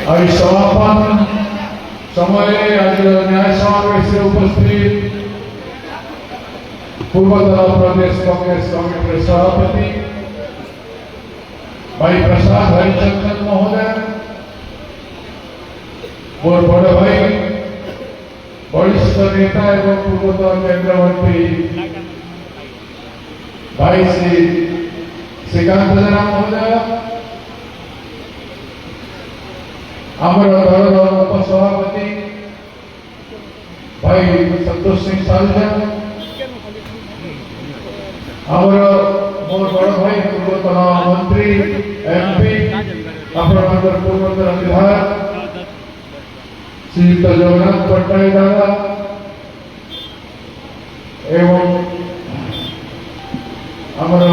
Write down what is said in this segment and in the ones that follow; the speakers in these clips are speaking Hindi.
आज समापन समय आज न्याय समावेश उपस्थित पूर्वोत्तर प्रदेश कांग्रेस कमिटी सभापति भाई प्रसाद हरिचंदन महोदय, मोर बड़ भाई वरिष्ठ नेता एवं पूर्वोत्तर केंद्र मंत्री भाई श्री श्रीकांत जेना महोदय, आमर दल उपसभापति भाई संतोष सिंह सालुजा, आमर मोर बड़ भाई पूर्वतन मंत्री एमपी आपणकर पूर्वतन विधायक श्रीयुक्त जगन्नाथ पट्टनायक दादा एवं आमर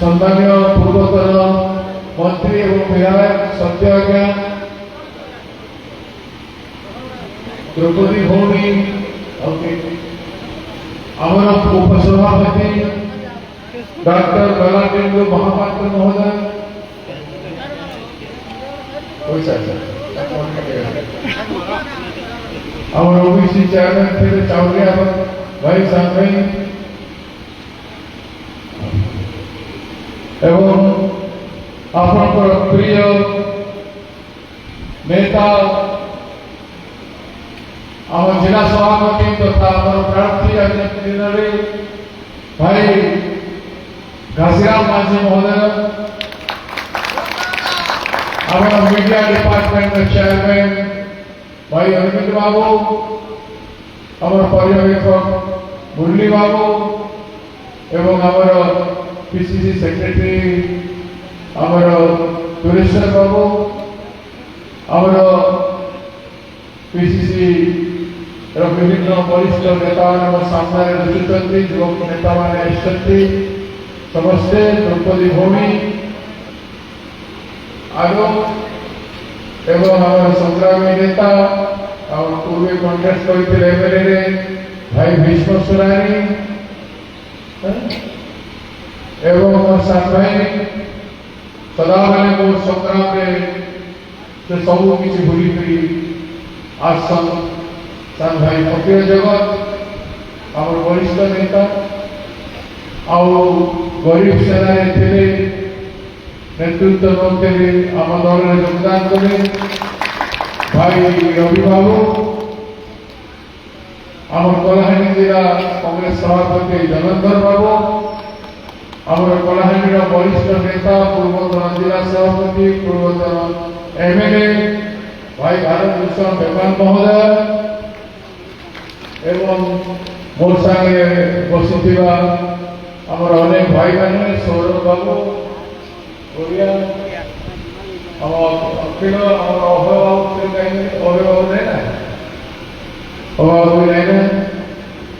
सम्मान्य पूर्वतन मंत्री एवं विधायक सत्याज्ञा द्रौपदी भौणी आमर उपसभापति डॉक्टर ललाटेंद्र महापात्र महोदय, आमर ओबीसी चेयरमैन थे चावलिया भाई सांगई एवं आपणकर प्रिय नेता आम जिला सभापति तथा प्रार्थी आज भाई घासीराम माझी महोदय, आम मीडिया डिपार्टमेंट चेयरमैन भाई अरविंद बाबू, आम पर्यवेक्षक मुरली बाबू एवं आमर पीसीसी सेक्रेटरी आमर तुरेश्वर बाबू, आमर पीसीसी विभिन्न वरिष्ठ नेता सामने रुचुंट युवक नेता मैंने समस्ते द्रौपदी भौणी आलोक एवं आम संग्रामी नेता पूर्व कंटेस्ट करते एमएलए भाई भीष्म सुरानी एवं सात भाई सदाबले मोर संग्राम से सबू किसी भूलिकी आसन सात भाई फकीर जगत आम वरिष्ठ नेता गरीब सेना नेतृत्व नौते आम दल में योगदान कले भाई रवि बाबू, आम कलाहांडी जिला कांग्रेस सभापति जलंधर बाबू, आम कलाहांडी वरिष्ठ नेता पूर्वतन जिला सभापति पूर्वतन एमएलए भाई भारत भूषण बेमान महोदय एवं मोर संगे बसुवा आमर अनेक भाई मैंने सौरभ बाबू ओडिया अखिल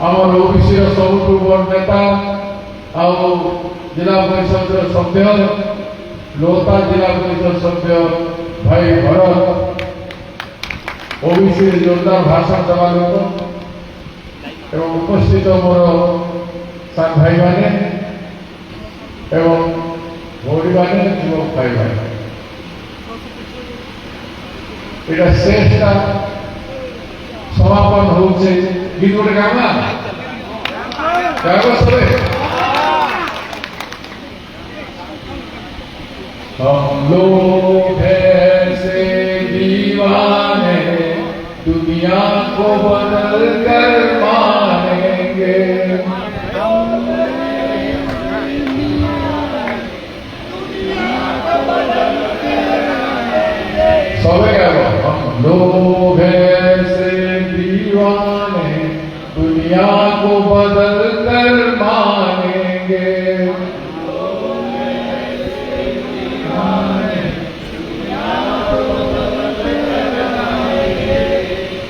आमर ओबीसी सबुठ बड़ नेता जिला परिषद सभ्य लोहता जिला परिषद सभ्य भाई भरत ओबीसी जोरदार भाषण देवा लोक एवं उपस्थित मोर सात भाई माने एवं भौणी माने युवक भाई माने इटा शेषटा समापन होचे गीत गोटे गामा गावा सबे हम लोग ऐसे दीवाने दुनिया को बदल कर मानेंगे, हम लोग ऐसे दीवाने दुनिया को बदल कर मानेंगे,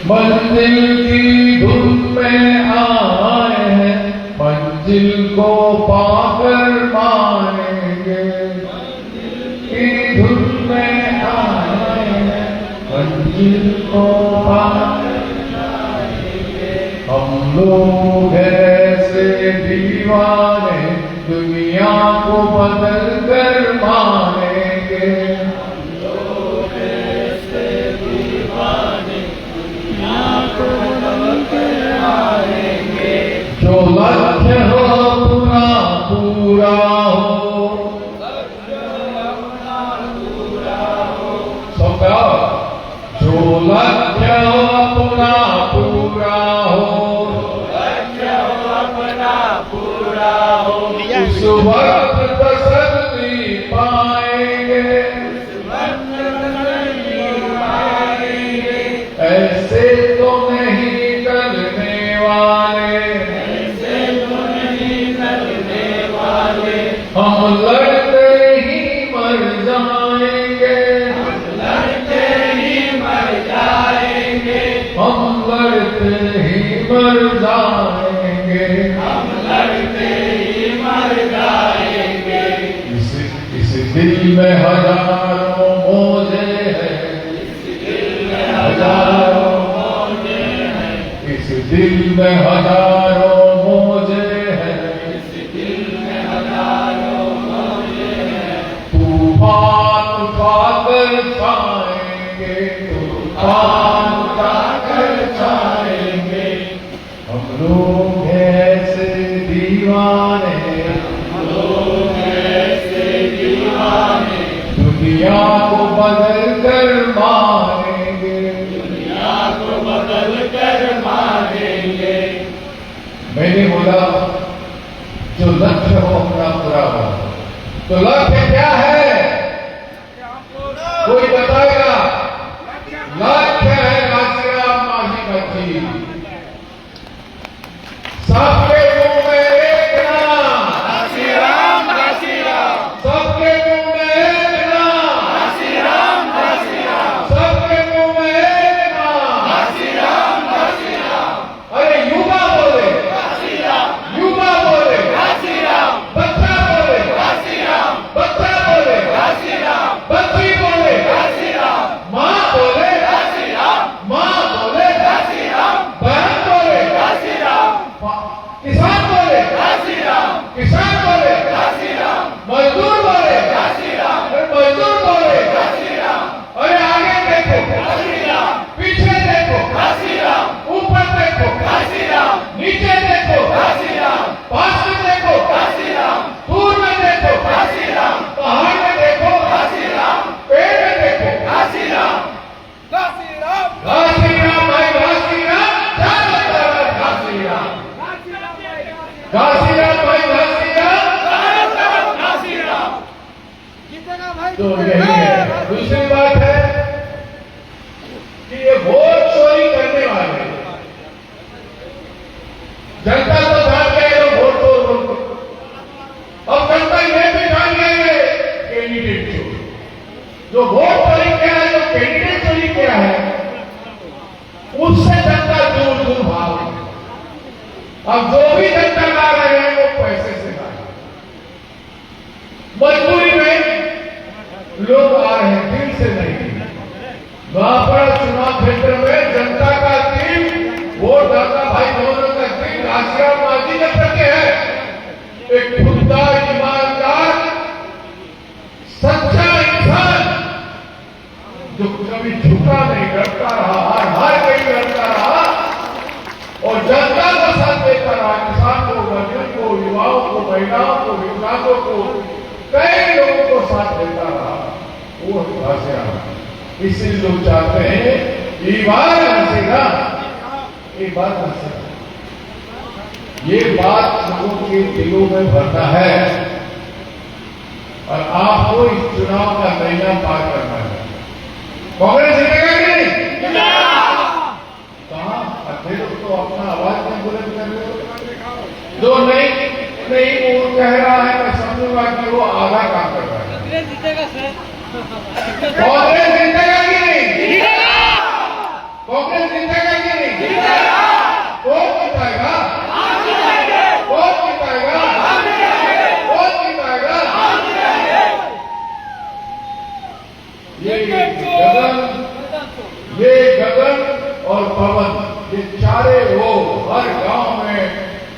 मंजिल की धुन में आए हैं मंजिल को पाकर मानेंगे, की धुन में आए हैं मंजिल को पाकर मानेंगे, हम लोग ऐसे दीवाने दुनिया को बदल कर मानेंगे, हम लोग ऐसे लक्ष्य अपना पूरा हो, उस वक्त तसल्ली पाएंगे, ऐसे तो नहीं करने वाले, हम लड़ते ही मर जाएंगे, हम लड़ते ही मर जाएंगे, इस दिल में हजारों मौजे हैं, इस दिल में हजारों मौजे हैं, तूफान उठाकर छाएंगे, हम लोग ऐसे दीवाने, दुनिया को बदल कर मारेंगे, मैंने बोला जो लक्ष्य हो अपना पूरा हो, तो लक्ष्य क्या है कोई बताएगा? लक्ष्य है काशीराम माझी का जी, सबके मुंह में एक नाम, काशीराम, सबके मुंह में एक नाम, काशीराम, सबके मुंह में एक नाम, काशीराम, अरे युवा बोले काशीराम, युवा बोले काशीराम, बच्चा बोले काशीराम, बच्चा बोले काशीराम, बच्ची बोले काशीराम, माँ बोले काशीराम, माँ बोले काशीराम, बहन बोले काशीराम, किसान बोले काशीराम, किसान बोले काशीराम, मजदूर बोले काशीराम, मजदूर बोले काशीराम, अरे आगे देखो काशीराम, पीछे देखो काशीराम, ऊपर देखो काशीराम, नीचे देखो काशीराम, पास में देखो काशीराम, दूर में देखो काशीराम, पहाड़ में देखो काशीराम, पेड़ में देखो काशीराम, काशीराम भाई काशीराम, काशीराम भाई काशीराम, तो यही है। दूसरी बात है कि ये वोट चोरी करने वाले जनता तो जान गए लोग वोट चोर, अब जनता ये भी जान गए कैंडिडेट चोर, जो वोट चोरी किया है, जो कैंडिडेट चोरी किया है, उससे जनता दूर दूर भाग रही है। अब जो भी जनता ला रहे हैं वो पैसे से ला रहे हैं, मजबूरी में लोग आ रहे हैं, दिल से नहीं। महापड़ा चुनाव क्षेत्र में जनता का दिल, वोटदाता भाई बहनों का दिल काशीराम माझी के प्रति है। एक खुददार, ईमानदार, सच्चा इंसान जो कभी झुका नहीं, डरता रहा, हार गई लड़ता रहा और जनता का साथ देता रहा, किसान को, मजदूर को, युवाओं को, महिलाओं को, विकलांगों को, कई लोगों को साथ देता रहा, वो काशीराम। इसलिए लोग चाहते हैं ये बात हंसेगा, ये बात हंसेगा, ये बात लोगों के दिलों में भरता है और आपको इस चुनाव का महीना पार करना है। कांग्रेस जीतेगा कि नहीं? कहां अधे लोग तो अपना आवाज में बुलंद कर रहे हो, जो नहीं वो कह रहा है, मैं समझूंगा कि वो आधा काम कर रहा है। कांग्रेस जीतेगा सर, कांग्रेस जीतेगा कि नहीं? कांग्रेस जीतेगा कि नहीं? कौन जिताएगा? कौन जिताएगा? कौन जिताएगा? ये गगन और पवन, ये चारे वो हर गांव में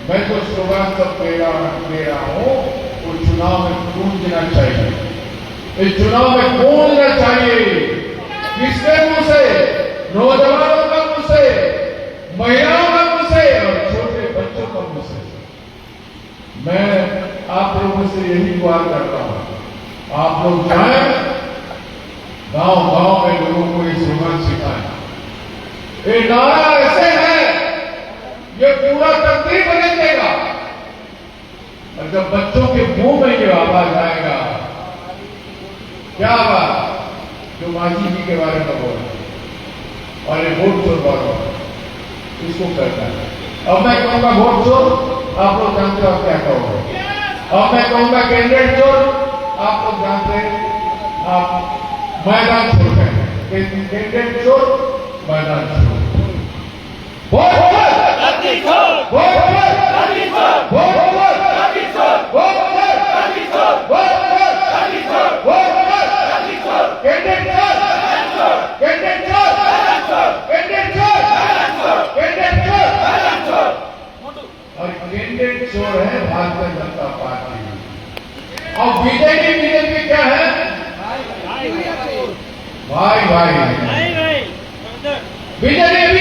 मैं जो स्लोगन सब दे रहा हूं, वो चुनाव में गूंजना चाहिए, इस चुनाव में गूंजना चाहिए। किसके मुंह से? नौजवानों का मुंह से, महिलाओं का मुंह से और छोटे बच्चों का मुंह से। मैं आप लोगों से यही दुआ करता हूं, आप लोग जाएं गांव गांव में लोगों को ये स्लोगन सिखाएं। ये नारा ऐसे है, ये पूरा तकदीर बदल देगा। और जब बच्चों के मुंह में ये आवाज आएगा, क्या बात जो मांझी जी के बारे में बोल और ये वोट चोर बोलो, इसको करना है। अब मैं कहूंगा वोट चोर, आप लोग जानते हो आप क्या कहोगे। अब मैं कहूंगा कैंडिडेट चोर, आप लोग जानते हैं आप मैदान छोड़ गए। कैंडिडेट चोर, मैदान छोड़। वोट और कैंडिडेट चोर है भारतीय जनता पार्टी। और बीजेपी क्या है? भाई बीजेपी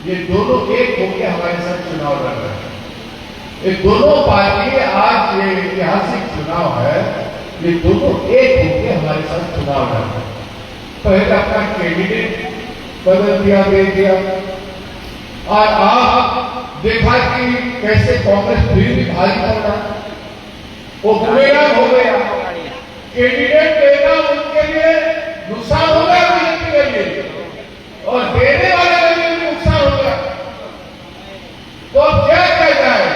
ये दोनों एक होकर हमारे साथ चुनाव लड़ रहे हैं। ये दोनों पार्टी आज ये ऐतिहासिक चुनाव है, ये दोनों एक होकर हमारे साथ चुनाव लड़ रहे हैं। पहले अपना कैंडिडेट बदल दिया, दे दिया, और आप देखा कि कैसे कांग्रेस फिर भी भारी कर रहा, वो बुमेरांग हो गया। कैंडिडेट देना उनके लिए नुकसान हो गया बीजेपी के लिए, और देने वाले के लिए भी नुकसान हो गया। तो अब क्या किया जाए?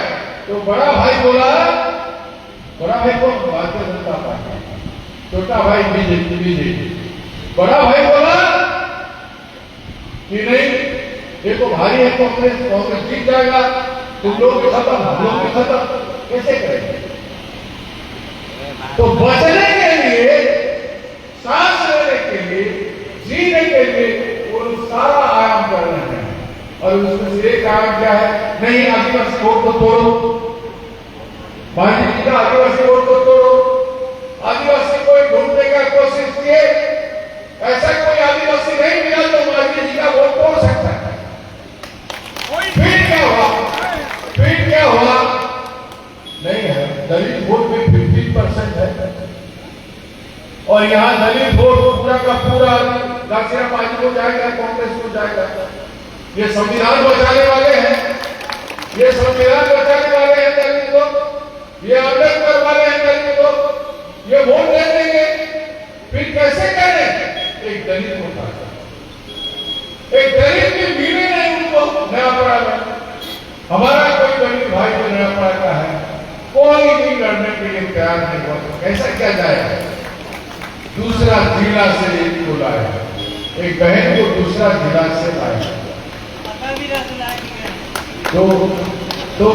तो बड़ा भाई बोला, बड़ा भाई को भारतीय जनता पार्टी, छोटा भाई बीजेपी। बड़ा भाई बोला कि नहीं, देखो भारी है कांग्रेस जीत जाएगा, तुम लोग भी खत्म, हम लोग भी खत्म, कैसे करेंगे? तो बचने के लिए, सांस लेने के लिए, जीने के लिए वो सारा आयाम कर रहे हैं। और उसमें से एक आयाम क्या है? नहीं, आदिवासी वोट को तोड़ो, मांझी जी का आदिवासी वोट को तोड़ो, आदिवासी को ढूंढने का कोशिश किए, ऐसा कोई आदिवासी नहीं मिला तो मांझी जी का वोट तोड़ सकता है। फिर क्या हुआ? नहीं है, दलित वोट में 50% है, और यहाँ दलित वोट पूरा का पूरा घासीराम मांझी को जाएगा, कांग्रेस को जाएगा। ये संविधान बचाने वाले हैं, ये संविधान बचाने वाले हैं दलित लोग, ये अम्बेडकर वाले हैं दलित लोग, ये वोट दे देंगे। फिर कैसे करें? एक दलित होता है, एक दलित की बीवी नहीं उनको नया पड़ा है। हमारा कोई दलित भाई जो नया पड़ा है, कोई भी लड़ने के लिए तैयार नहीं हुआ। कैसा क्या जाए? दूसरा जिला से एक को लाया, एक बहन को दूसरा जिला से लाया। तो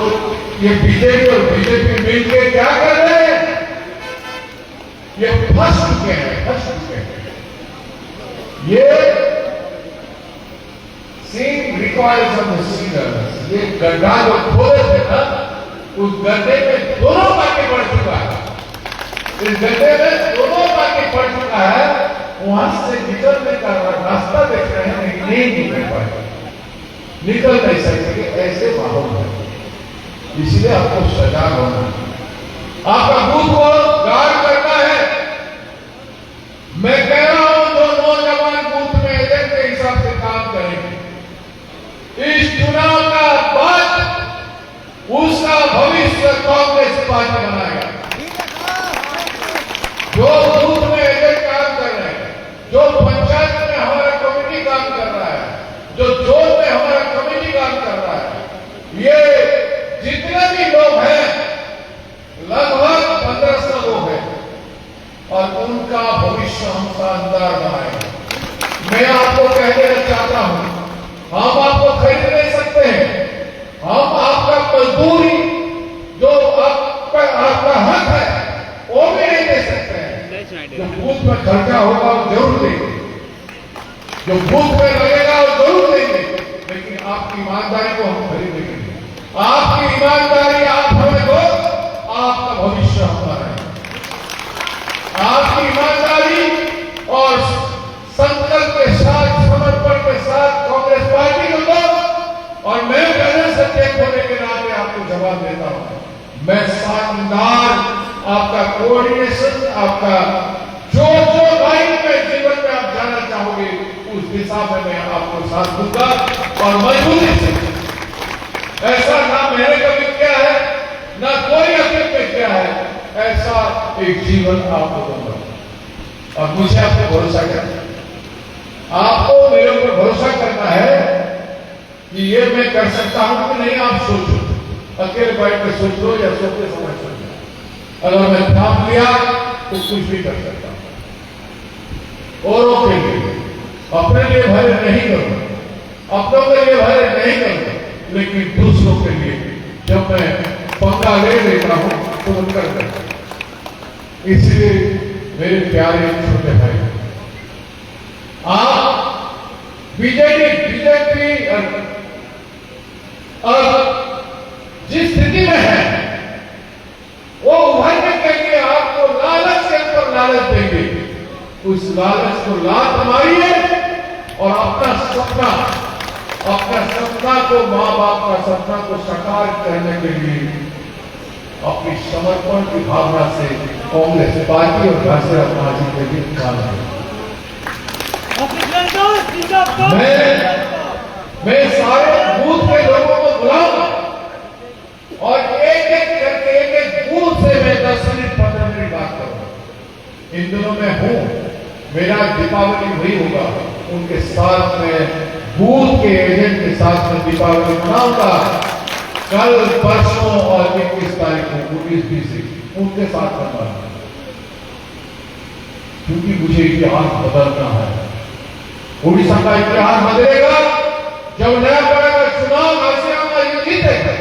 ये बीजेपी और बीजेपी मिलकर क्या कर रहे हैं? ये फंस चुके हैं। ये सीन रिकॉर्ड्स ऑफ द सीनर्स, ये गड्ढा जो खोले थे ना, उस गड्ढे में दोनों पार्टी पड़ चुका है। इस गड्ढे में दोनों पार्टी पड़ चुका है। वहां से निकलने का रास्ता देख रहे हैं, लेकिन नहीं निकल पाए, निकल नहीं सकते। ऐसे माहौल है, इसलिए आपको सजाग होना है, आपका बूथ को गार्ड करना है। मैं कह रहा हूं, जो नौजवान बूथ में एजेंट के हिसाब से काम करेंगे, इस चुनाव का बाद उसका भविष्य कांग्रेस पार्टी बनाएगा। जो बूथ में एजेंट काम कर रहे हैं, जो पंचायत में हमारा कमेटी काम कर रहा है, जो जोन में हमारा कमेटी काम कर रहा है, ये जितने भी लोग हैं, लगभग 1500 लोग हैं, और उनका भविष्य हम शानदार बनाएंगे। मैं आपको कह देना चाहता हूं, हम आपको खरीद नहीं सकते हैं, हम आपका मजदूरी जो आपका हक है वो भी नहीं दे सकते हैं। जो बूथ में खर्चा होगा वो जरूर देंगे, जो बूथ में लगेगा वो जरूर देंगे, लेकिन आपकी ईमानदारी को हम खरीदेंगे। आपकी ईमानदारी आप हमें दो, आपका भविष्य हमारा है। आपकी ईमानदारी और संकल्प के साथ, समर्पण के साथ कांग्रेस पार्टी को दो। और मैं जनरल सेक्रेटरी होने के नाते आपको जवाब देता हूं, मैं शानदार आपका कोऑर्डिनेशन, आपका जो जो लाइन में जीवन में आप जाना चाहोगे उस दिशा में मैं आपको साथ दूंगा और मजबूती से। ऐसा ना मैंने कभी किया है, ना कोई अतीत में किया है, ऐसा एक जीवन आपको दूंगा। और मुझे आप पे भरोसा करना है, आपको मेरे ऊपर भरोसा करना है कि ये मैं कर सकता हूं कि नहीं। आप सोचो, अकेले बैठ के सोच लो या सोचते समय सोच लो। अगर मैं थाम लिया तो कुछ भी कर सकता हूं। औरों के लिए, अपने लिए भले नहीं करूंगा, अपनों के लिए भले नहीं करूंगा, लेकिन दूसरों के लिए जब मैं पंगा ले लेता हूं तो मैं कर देता हूं। इसलिए मेरे प्यारे छोटे भाई, आप बीजेपी और जिस स्थिति में है वो उभरने के लिए आपको लालच के ऊपर लालच देंगे। उस लालच को लात मारिए और अपना सपना को, मां बाप का सपना को साकार करने के लिए अपनी समर्पण की भावना से कांग्रेस पार्टी और घासीराम समाज के लिए काम करें। मैं सारे बूथ के लोगों को बुलाऊंगा और एक एक करके एक बूथ से मैं 10 मिनट 15 मिनट बात करूंगा। इन दिनों में हूं, मेरा दीपावली वही होगा, उनके साथ में बूथ के एजेंट के साथ में दीपावली मनाऊंगा। कल परसों और 21 तारीख को 19-20 उनके साथ मनाऊंगा, क्योंकि मुझे इतिहास बदलना है। उड़ीसा का इतिहास बदलेगा जब नया तरह का चुनाव घासीराम का ये जीतेगा।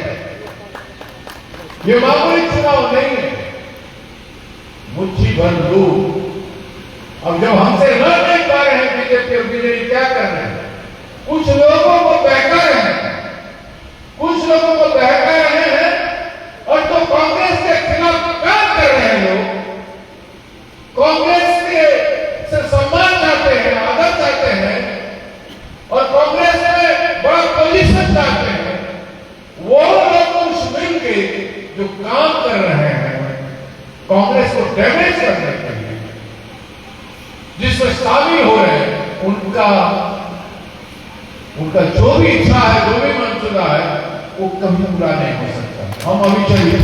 ये मामूली चुनाव नहीं है, मुट्ठी भर लोग अब जब हमसे लड़ नहीं पा रहे हैं, बीजेपी और बीजेपी क्या कर रहे हैं, कुछ लोगों को बहका रहे हैं, कुछ लोगों को बहका रहे हैं और तो कांग्रेस के खिलाफ काम कर रहे हैं लोग, कांग्रेस के से सम्मान चाहते हैं, आदर चाहते हैं और कांग्रेस में बड़ा पोजीशन चाहते हैं, वो लोग मिलके जो काम कर रहे हैं कांग्रेस को डैमेज करने के लिए, जिसमें शामिल हो रहे हैं, उनका जो भी इच्छा है, जो भी मंसूबा है, वो कभी पूरा नहीं हो सकता। हम अभी चलिए,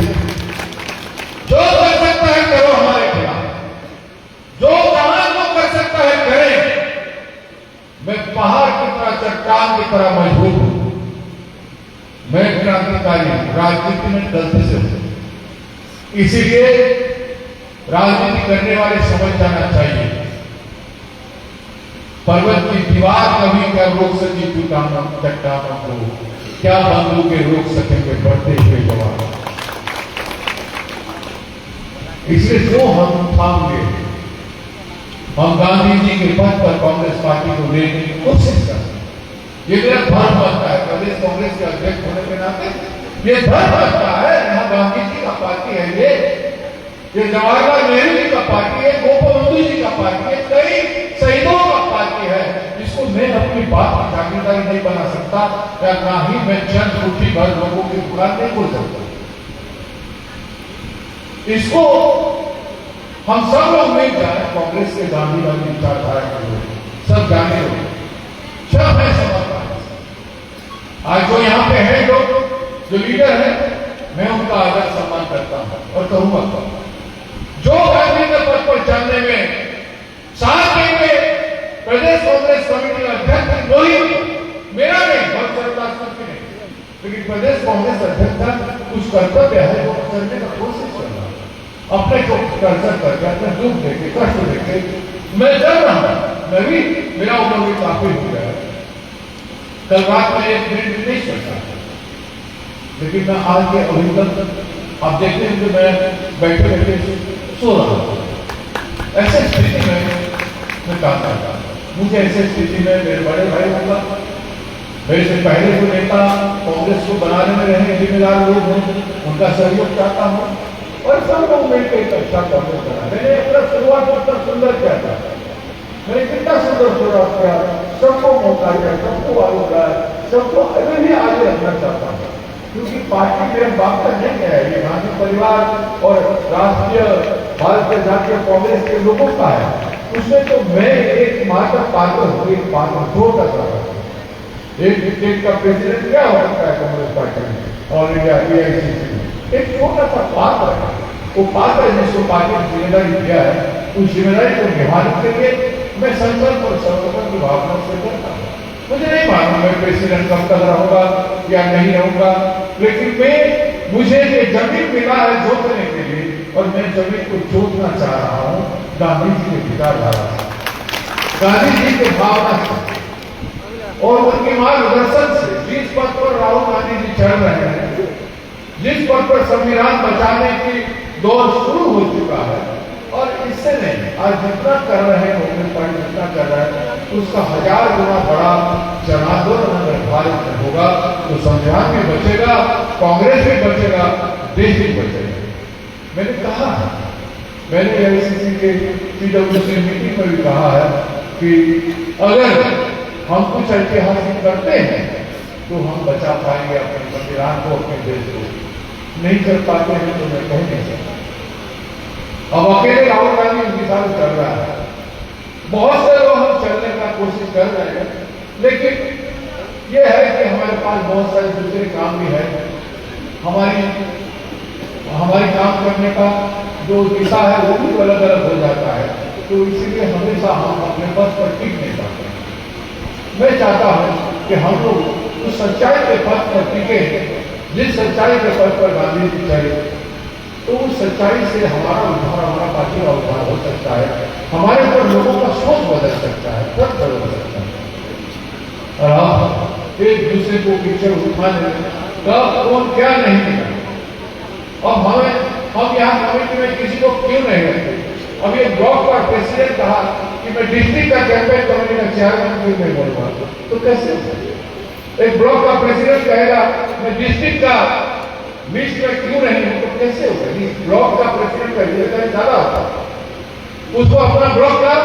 जो कर सकता है करो हमारे खिलाफ, जो जहां जो कर सकता है करें। मैं पहाड़ की तरह, चट्टान की तरह मजबूत हूं। मैं क्रांतिकारी हूं, राजनीति में गलती से हूं, इसीलिए राजनीति करने वाले समझ जाना चाहिए, पर्वत की दीवार कभी क्या रोक सकी चट्टानों को, क्या बंदूकें रोक सकेंगे बढ़ते हुए जवान। इसलिए जो हम थाम गए, हम गांधी जी के पद पर कांग्रेस पार्टी को लेने की कोशिश करते हैं। ये मेरा धर्म बनता है, प्रदेश कांग्रेस के अध्यक्ष होने के नाते ये धर्म बनता है। यहाँ गांधी जी का पार्टी है, ये जवाहरलाल नेहरू जी का पार्टी है, गोपबंधु जी का पार्टी है, कई शहीदों का पार्टी है, जिसको मैं अपनी बात की जागीरदारी नहीं बना सकता, या ना ही मैं चंद मुट्ठी भर लोगों की दुकान नहीं खोल सकता। इसको हम सब लोग मिल जाए, कांग्रेस के गांधीवादी विचारधारा के लोग सब जाने लोग, सब है समझता है। आज जो यहाँ पे है लोग, जो लीडर है, मैं उनका आदर सम्मान करता हूं और कहूंगा, जो गांधी के पद पर चलने में साथ देंगे, प्रदेश कांग्रेस कमेटी अध्यक्ष वही, मेरा नहीं, बहुत सरदार की नहीं, लेकिन प्रदेश कांग्रेस अध्यक्ष का कुछ कर्तव्य है, वो करने का कोशिश करना, अपने को कर्तव्य करके, अपने दुख देखे, कष्ट देखे मैं चल रहा हूं। मैं भी, मेरा उम्र भी काफी हो गया है, कल रात में 1 मिनट नहीं सकता, लेकिन मैं आज के अभी तक आप देखते हैं कि मैं बैठे बैठे सो रहा हूं। ऐसे स्थिति में मैं काम करता हूं, मुझे ऐसे स्थिति में मेरे बड़े भाई होगा, मेरे से पहले जो नेता कांग्रेस को बनाने में रहने जिम्मेदार लोग हैं, उनका सहयोग चाहता हूं और सब लोग मिलकर एक अच्छा कांग्रेस बना। मैंने अपना शुरुआत कितना सुंदर किया था, मैंने कितना सुंदर शुरुआत किया, सबको मौका दिया, सबको आगे बढ़ाया, सबको अभी भी आगे रखना चाहता हूँ। क्योंकि पार्टी मेरे बाप का नहीं है, ये गांधी परिवार और राष्ट्रीय भारतीय जातीय कांग्रेस के लोगों का है। उसमें तो मैं एक मात्र पात्र हूँ, एक पात्र छोटा सा। एक स्टेट का प्रेसिडेंट क्या हो सकता है कांग्रेस पार्टी में और इंडिया AICC में? एक छोटा सा पात्र है। वो पात्र जिसको पार्टी ने जिम्मेदारी दिया है, उस जिम्मेदारी को निभाने के लिए मैं संकल्प और समर्पण की भावना से करता हूँ। मुझे नहीं मालूम मैं प्रेसिडेंट कब तक रहूंगा या नहीं रहूंगा, लेकिन मुझे ये जमीन मिला है जोतने के लिए, और मैं जमीन को जोतना चाह रहा हूँ गांधी जी के विचारधारा से, गांधी जी के भावना से और उनके मार्गदर्शन से। जिस पद पर राहुल गांधी जी चल रहे हैं, जिस पद पर संविधान बचाने की दौर शुरू हो चुका है, और इससे नहीं, आज जितना कर रहे हैं कांग्रेस पार्टी जितना कर रहा है, उसका 1000 गुना बड़ा जनार्दन अगर भारत में होगा तो संविधान भी बचेगा, कांग्रेस भी बचेगा, देश भी बचेगा। मैंने कहा, मैंने AICC के PWC मीटिंग में भी कहा है कि अगर हम कुछ ऐतिहासिक करते हैं तो हम बचा पाएंगे अपने संविधान को, अपने देश को। नहीं कर पाते हैं तो मैं कह नहीं सकता। अब अकेले राहुल गांधी उनके साथ चल रहा है, बहुत से लोग हम चलने का कोशिश कर रहे हैं, लेकिन ये है कि हमारे पास बहुत सारे दूसरे काम भी है। हमारी काम करने का जो दिशा है वो भी अलग अलग हो जाता है, तो इसीलिए हमेशा हम अपने पद पर टिक नहीं पाते। मैं चाहता हूं कि हम लोग उस सच्चाई के पद पर टिके, जिस सच्चाई के पद पर गांधी जी चले, तो उस सच्चाई से हमारा उद्धार, हमारा पार्टी का उद्धार हो सकता है, हमारे ऊपर लोगों का सोच बदल सकता है, पद बदल सकता है। और आप एक दूसरे को पीछे उठाने कब कौन क्या नहीं किया। अब हम यहाँ कमेटी में किसी को क्यों नहीं रखते? अब ये ब्लॉक का प्रेसिडेंट कहा कि मैं डिस्ट्रिक्ट का कैंपेन कमेटी का चेयरमैन क्यों नहीं बोलूंगा, तो कैसे? एक ब्लॉक का प्रेसिडेंट कहेगा मैं डिस्ट्रिक्ट का लिस्ट में क्यों नहीं हूं, तो कैसे होगा? ब्लॉक का प्रेसिडेंट का जिम्मेदारी ज्यादा होता है, उसको अपना ब्लॉक का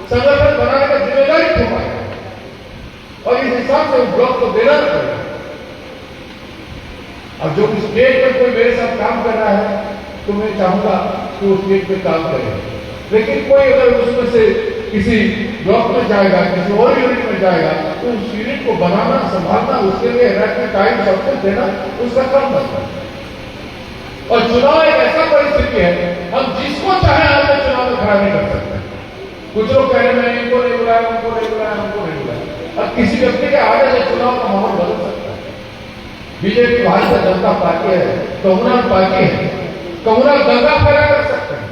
संगठन बनाने का जिम्मेदारी थोपा है, और इस हिसाब से उस ब्लॉक को देना पड़ेगा। अब जो स्टेट में कोई मेरे साथ काम कर रहा है तो मैं चाहूंगा कि वो स्टेट पे काम करे, लेकिन कोई अगर उसमें से किसी ब्लॉक में जाएगा, किसी और यूनिट में जाएगा, तो उस यूनिट को बनाना, संभालना, उसके लिए रहने टाइम सब कुछ देना उसका काम बनता है। और चुनाव एक ऐसा परिस्थिति है, हम जिसको चाहे आपने चुनाव में खड़ा नहीं कर सकते। कुछ लोग कह रहे हैं इनको नहीं बुलाया, उनको नहीं बुलाया, हमको नहीं बुलाया। अब किसी व्यक्ति के आगे से चुनाव का माहौल बदल सकता है। बीजेपी भारतीय जनता पार्टी है, कम्युनल पार्टी है, कम्युनल दंगा पैदा कर सकते हैं,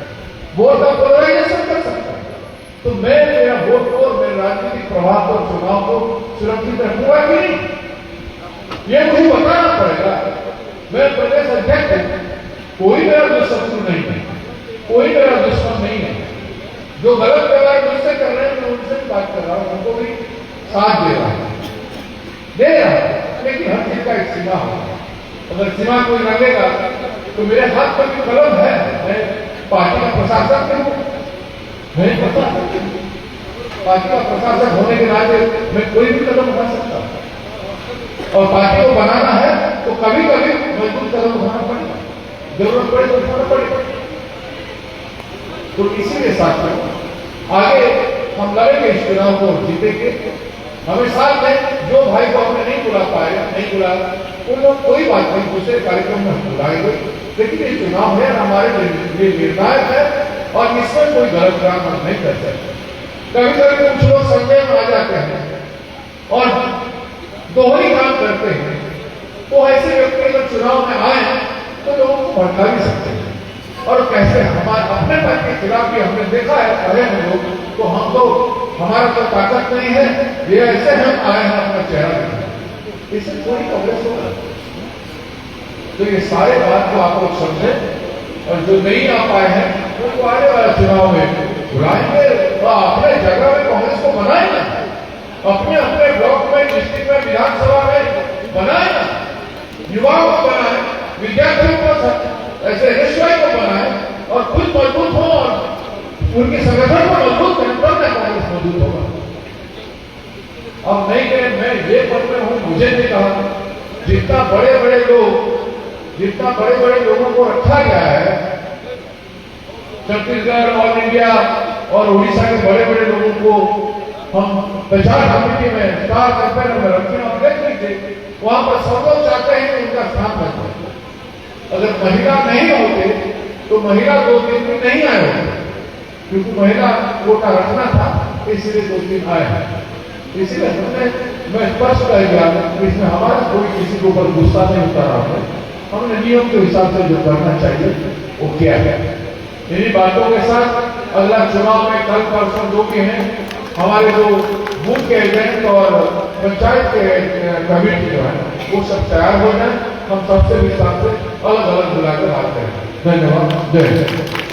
वोट का पोलराइजेशन कर सकते हैं। तो मैं मेरा वोट को, मेरे राजनीतिक प्रभाव को, चुनाव को सुरक्षित रखूंगा कि नहीं, ये मुझे बताना पड़ेगा। मैं प्रदेश अध्यक्ष हूं, कोई मेरा दुश्मन नहीं है, कोई मेरा दुश्मन नहीं है। जो गलत व्यवहार मुझसे कर रहे हैं मैं उनसे भी बात कर रहा हूं, उनको भी साथ दे रहा हूं, लेकिन हर चीज का एक सीमा होगा। अगर सीमा कोई लगेगा तो मेरे हाथ पर भी कलम है, मैं पार्टी का प्रशासक हूं, मैं पता पार्टी का प्रशासक होने के नाते मैं कोई भी कदम उठा सकता हूं, और पार्टी को बनाना है तो कभी कभी मजबूत कदम उठाना पड़ेगा, जरूरत पड़े तो उठाना पड़ेगा। तो इसीलिए साथियों आगे हम लड़ेंगे, इस चुनाव को जीतेंगे। हमें साथ में जो भाई को हमने नहीं बुला पाए, नहीं बुलाया, उन लोग कोई बात नहीं, दूसरे कार्यक्रम में हम बुलाएंगे, लेकिन ये चुनाव है हमारे लिए निर्णायक है, और इसमें कोई गलत काम हम नहीं कर सकते। कभी कभी कुछ लोग संदेह में आ जाते हैं और दोहरी काम करते हैं, तो ऐसे व्यक्ति अगर चुनाव में आए तो लोगों को भड़का भी सकते हैं, और कैसे हमारे अपने पद के खिलाफ भी हमने देखा है अरे हम लोग, तो हम तो हमारा तो ताकत नहीं है, ये ऐसे हम आए हैं अपना चेहरा दिखाने, इससे कोई कांग्रेस होगा। तो ये सारे बात को आप लोग समझें, और जो नहीं आ पाए हैं उनको आने वाले चुनाव में बुलाएंगे, और अपने जगह में कांग्रेस को बनाएंगे, अपने अपने ब्लॉक में, डिस्ट्रिक्ट में, विधानसभा में बनाएंगे, युवाओं को बनाए, विद्यार्थियों को, ऐसे एसवाई को बनाए, और खुद मजबूत हो और उनके संगठन को मजबूत करें, तब तक कांग्रेस मजबूत होगा। अब नहीं कहें मैं ये पद में हूं, मुझे नहीं कहा, जितना बड़े बड़े लोगों को रखा गया है, छत्तीसगढ़, ऑल इंडिया और उड़ीसा के बड़े बड़े लोगों को हम प्रचार कमेटी में, स्टार कैंपेनर में रखते हैं। देख लीजिए वहां पर सब लोग चाहते हैं कि उनका स्थान रखें। अगर महिला नहीं होते तो महिला 2-3 दिन नहीं आए होते, क्योंकि महिला कोटा रखना था, इसलिए 2 दिन आए हैं। इसीलिए मैं स्पष्ट कह दिया इसमें हमारा कोई किसी के ऊपर गुस्सा नहीं उतारा है। हमने नियम के हिसाब से जो करना चाहिए वो क्या है। इन्हीं बातों के साथ अगला चुनाव में कल परसों जो भी हैं हमारे जो बूथ के एजेंट और पंचायत के कमेटी जो है वो सब तैयार हो जाए। हम सबसे विस्तार से अलग अलग बुलाकर आते हैं। धन्यवाद। जय हिंद।